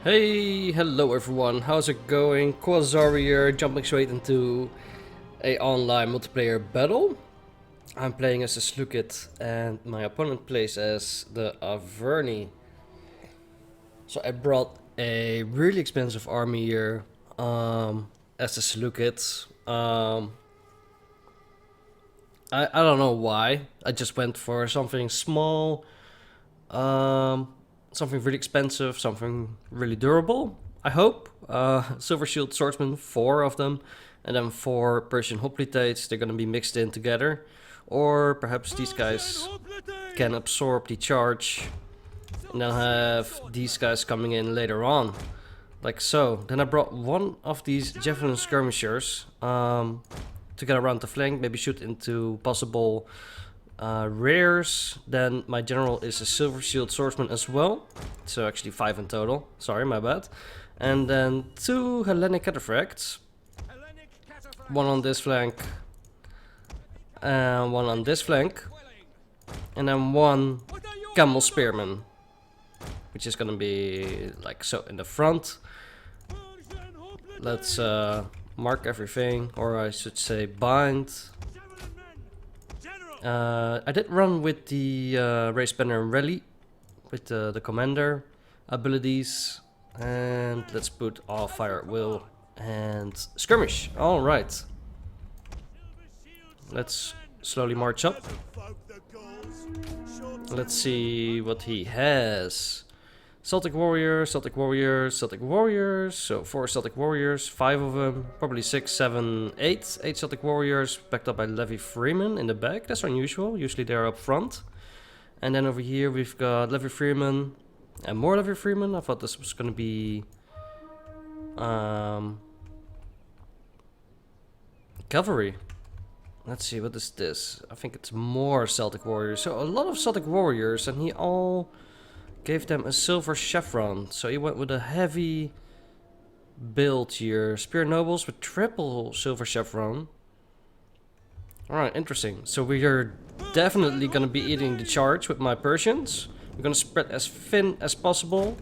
Hey, hello everyone, how's it going? Quasar here, jumping straight into a online multiplayer battle. I'm playing as the Seleucid and my opponent plays as the Arverni. So I brought a really expensive army here as the Seleucid. I don't know why, I just went for something small. Something really expensive, something really durable, I hope. Silver Shield Swordsman, 4 of them, and then 4 Persian Hoplites. They're gonna be mixed in together. Or perhaps these guys can absorb the charge, and then have these guys coming in later on, like so. Then I brought one of these Javelin Skirmishers to get around the flank, maybe shoot into possible rares. Then my general is a Silver Shield Swordsman as well, so actually 5 in total, sorry, my bad. And then 2 Hellenic Cataphracts, one on this flank and one on this flank, and then 1 Camel Spearman, which is gonna be like so in the front. Let's mark everything, or I should say bind. I did run with the Race Banner and Rally with the commander abilities, and let's put all fire at will and skirmish. All right, let's slowly march up. Let's see what he has. Celtic warriors, Celtic warriors, Celtic warriors. So 4 Celtic warriors, 5 of them, probably 6, 7, 8. 8 Celtic warriors, backed up by Levy Freeman in the back. That's unusual. Usually they're up front. And then over here we've got Levy Freeman and more Levy Freeman. I thought this was going to be cavalry. Let's see, what is this? I think it's more Celtic warriors. So a lot of Celtic warriors, and he all gave them a silver chevron, so he went with a heavy build here. Spear nobles with triple silver chevron. Alright, interesting. So we are definitely gonna be eating the charge with my Persians. We're gonna spread as thin as possible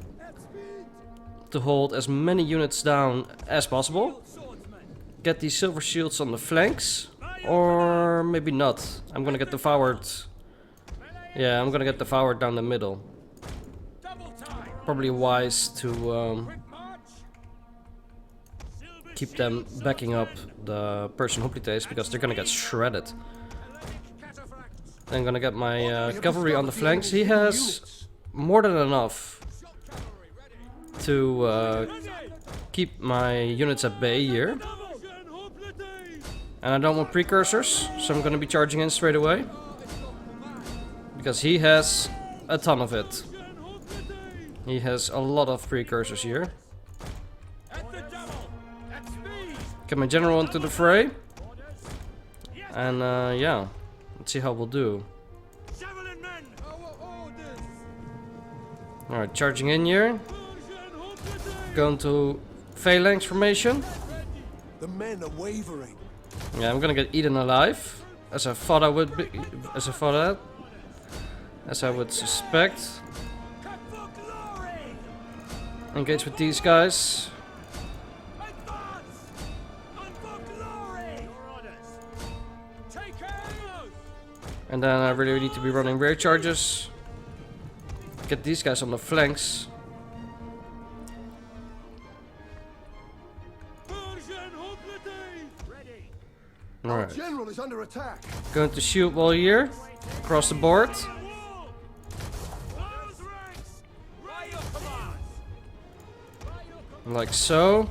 to hold as many units down as possible. Get these silver shields on the flanks, or maybe not. I'm gonna get devoured. Yeah, I'm gonna get devoured down the middle. Probably wise to keep them backing up the Persian Hoplites, because they're gonna get shredded. I'm gonna get my cavalry on the flanks. He has more than enough to keep my units at bay here. And I don't want precursors, so I'm gonna be charging in straight away, because he has a ton of it. He has a lot of precursors here. Get my general into the fray. And yeah, let's see how we'll do. Alright, charging in here. Going to phalanx formation. The men are wavering. Yeah, I'm gonna get eaten alive, as I thought I would be, as I would suspect. Engage with these guys. And then I really need to be running rear charges. Get these guys on the flanks. Alright. General is under attack. Going to shield wall here, across the board. Like so.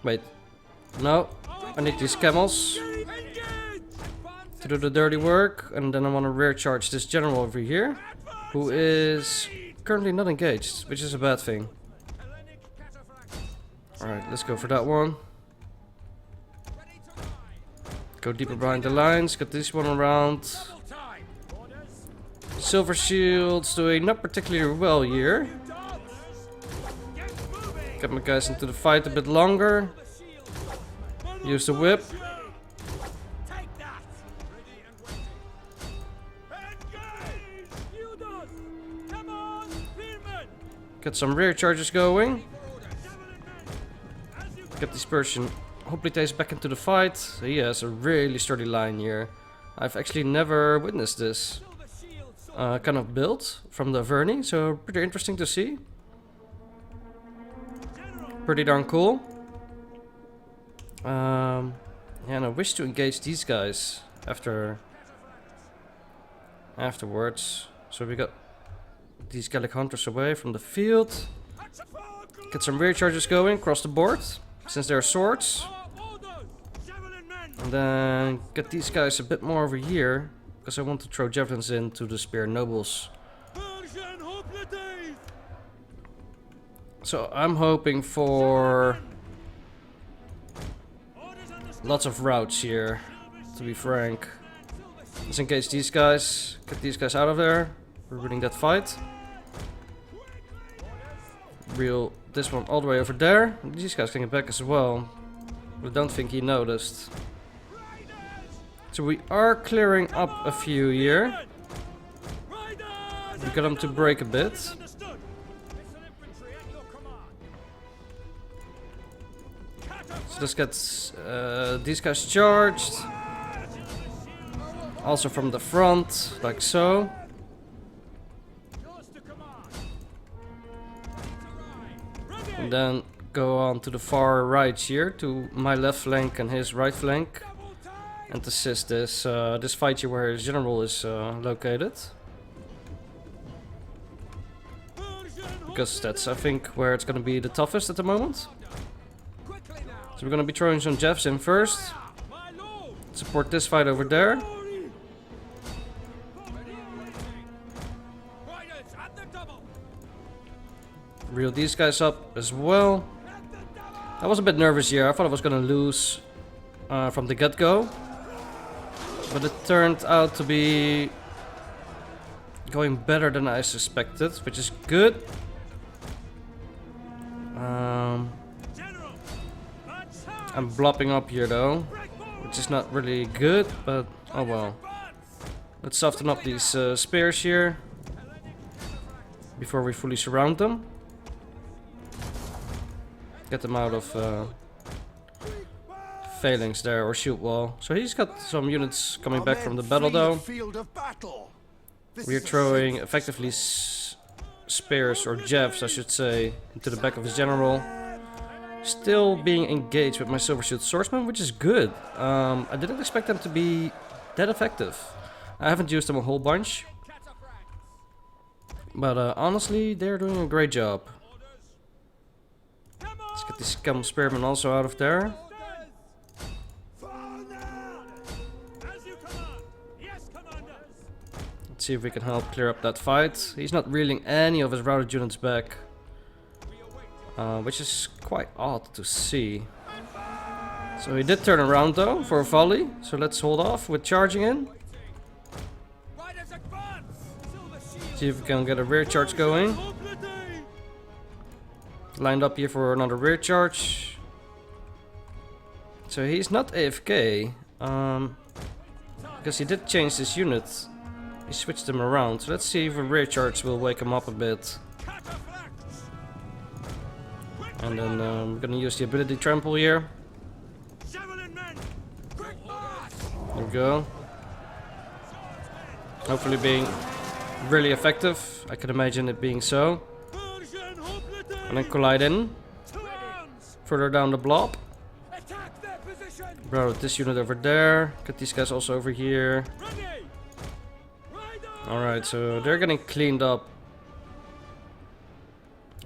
Wait. No. I need these camels to do the dirty work. And then I want to rear charge this general over here, who is currently not engaged, which is a bad thing. Alright, let's go for that one. Go deeper behind the lines. Get this one around. Silver Shields doing not particularly well here. Get my guys into the fight a bit longer. Use the whip. Get some rear charges going. Get this person hopefully takes back into the fight. He has a really sturdy line here. I've actually never witnessed this kind of build from the Arverni, so pretty interesting to see. Pretty darn cool. Yeah, and I wish to engage these guys afterwards. So we got these Gallic hunters away from the field. Get some rear charges going across the board, since they're swords. And then get these guys a bit more over here, because I want to throw javelins into the spear nobles. So I'm hoping for lots of routes here, to be frank. Let's engage these guys, get these guys out of there. We're winning that fight. Reel this one all the way over there. These guys can get back as well, but I don't think he noticed. So we are clearing up a few here. We got them to break a bit. So let's get these guys charged. Also from the front, like so. And then go on to the far right here, to my left flank and his right flank. And assist this this fight here where his general is located. Because that's, I think, where it's gonna be the toughest at the moment. So we're gonna be throwing some jeffs in first. Support this fight over there. Reel these guys up as well. I was a bit nervous here. I thought I was gonna lose from the get-go. But it turned out to be going better than I suspected, which is good. I'm blopping up here though, which is not really good, but oh well. Let's soften up these spears here before we fully surround them. Get them out of phalanx there, or shield wall. So he's got some units coming back from the battle though. We're throwing effectively spears, or jabs I should say, into the back of his general. Still being engaged with my silver shield swordsman, which is good. I didn't expect them to be that effective. I haven't used them a whole bunch, but honestly they're doing a great job. Let's get this scum spearman also out of there. Let's see if we can help clear up that fight. He's not reeling any of his routed units back, which is quite odd to see. So he did turn around though for a volley, so let's hold off with charging in. See if we can get a rear charge going. Lined up here for another rear charge. So he's not AFK, because he did change this unit. He switched them around, so let's see if a rear charge will wake him up a bit. And then we're gonna use the ability trample here. There we go. Hopefully being really effective. I can imagine it being so. And then collide in. Further down the blob. Bro, this unit over there. Get these guys also over here. Alright, so they're getting cleaned up.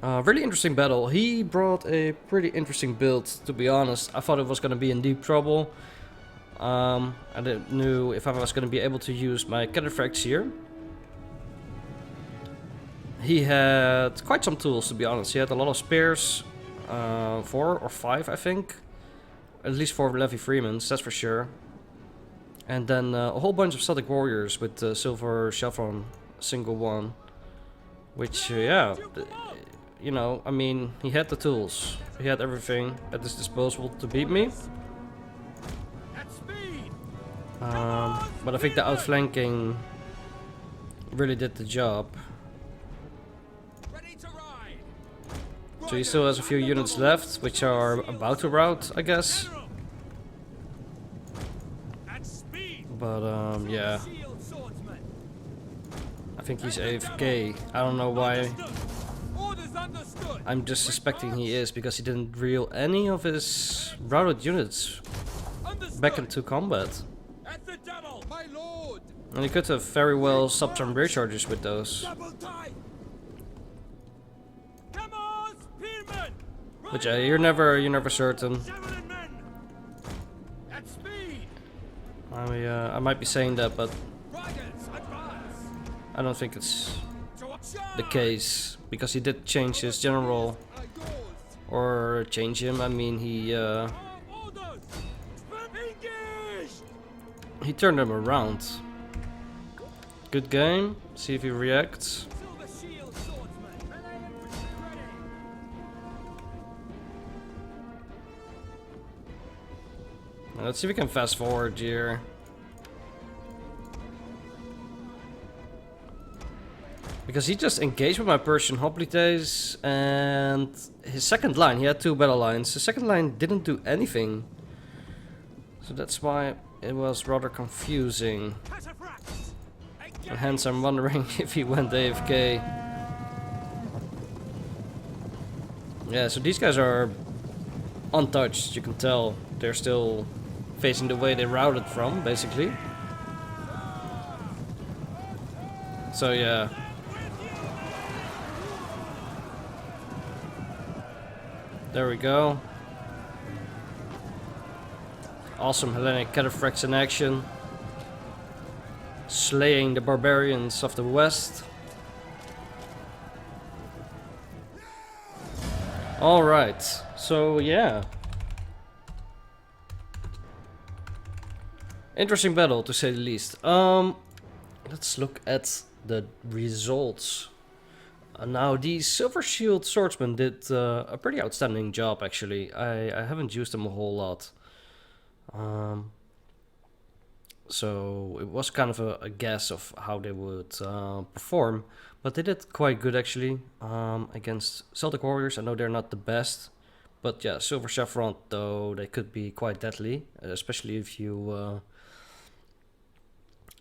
Really interesting battle. He brought a pretty interesting build, to be honest. I thought it was going to be in deep trouble. I didn't know if I was going to be able to use my cataphracts here. He had quite some tools, to be honest. He had a lot of spears, 4 or 5 I think. At least 4 Levy Freemans, that's for sure. And then a whole bunch of Celtic warriors with silver chevron, single one. Which, yeah, you know, I mean, he had the tools. He had everything at his disposal to beat me. But I think the outflanking really did the job. So he still has a few units left, which are about to rout, I guess. But yeah. I think he's AFK. I don't know why. I'm just suspecting he is, because he didn't reel any of his routed units back into combat. And he could have very well stopped some rear charges with those. But yeah, you're never certain. I might be saying that, but I don't think it's the case, because he did change his general, or change him. I mean, he turned him around. Good game. See if he reacts. Let's see if we can fast forward here. Because he just engaged with my Persian hoplites, and his second line, he had 2 battle lines. The second line didn't do anything. So that's why it was rather confusing. And hence I'm wondering if he went AFK. Yeah, so these guys are untouched, you can tell. They're still facing the way they routed from, basically. So yeah. There we go. Awesome Hellenic cataphracts in action. Slaying the barbarians of the west. Alright, so yeah. Interesting battle, to say the least. Let's look at the results. Now, the Silver Shield Swordsman did a pretty outstanding job, actually. I haven't used them a whole lot. So it was kind of a guess of how they would perform. But they did quite good, actually, against Celtic Warriors. I know they're not the best. But yeah, Silver Chevron, though, they could be quite deadly. Especially if you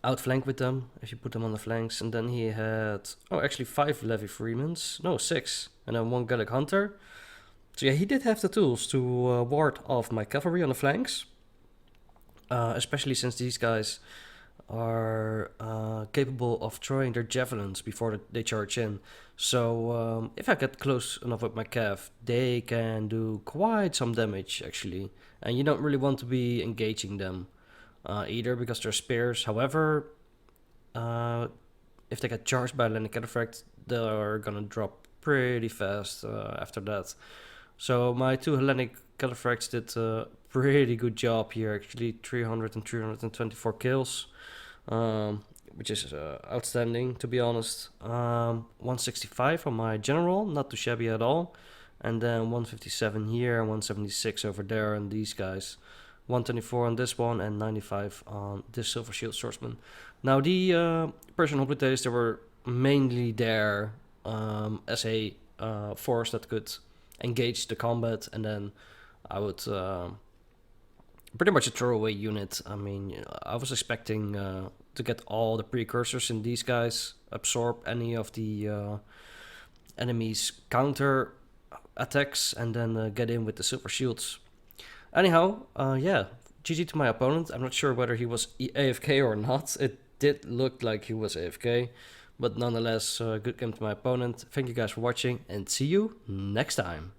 outflank with them, if you put them on the flanks. And then he had, oh, actually 5 Levy Freemans. No, 6. And then 1 Gallic Hunter. So yeah, he did have the tools to ward off my cavalry on the flanks. Especially since these guys are capable of throwing their javelins before they charge in. So if I get close enough with my cav, they can do quite some damage, actually. And you don't really want to be engaging them either, because they're spears. However, if they get charged by a Hellenic Cataphract, they're gonna drop pretty fast after that. So my 2 Hellenic Cataphracts did a pretty good job here, actually. 300 and 324 kills, which is outstanding, to be honest. 165 on my general, not too shabby at all. And then 157 here, 176 over there, and these guys. 124 on this one, and 95 on this Silver Shield Swordsman. Now, the Persian hoplites, they were mainly there as a force that could engage the combat, and then I would pretty much a throwaway unit. I mean, I was expecting to get all the precursors in these guys, absorb any of the enemy's counter attacks, and then get in with the Silver Shields. Anyhow, yeah, GG to my opponent. I'm not sure whether he was AFK or not. It did look like he was AFK, but nonetheless, good game to my opponent. Thank you guys for watching, and see you next time.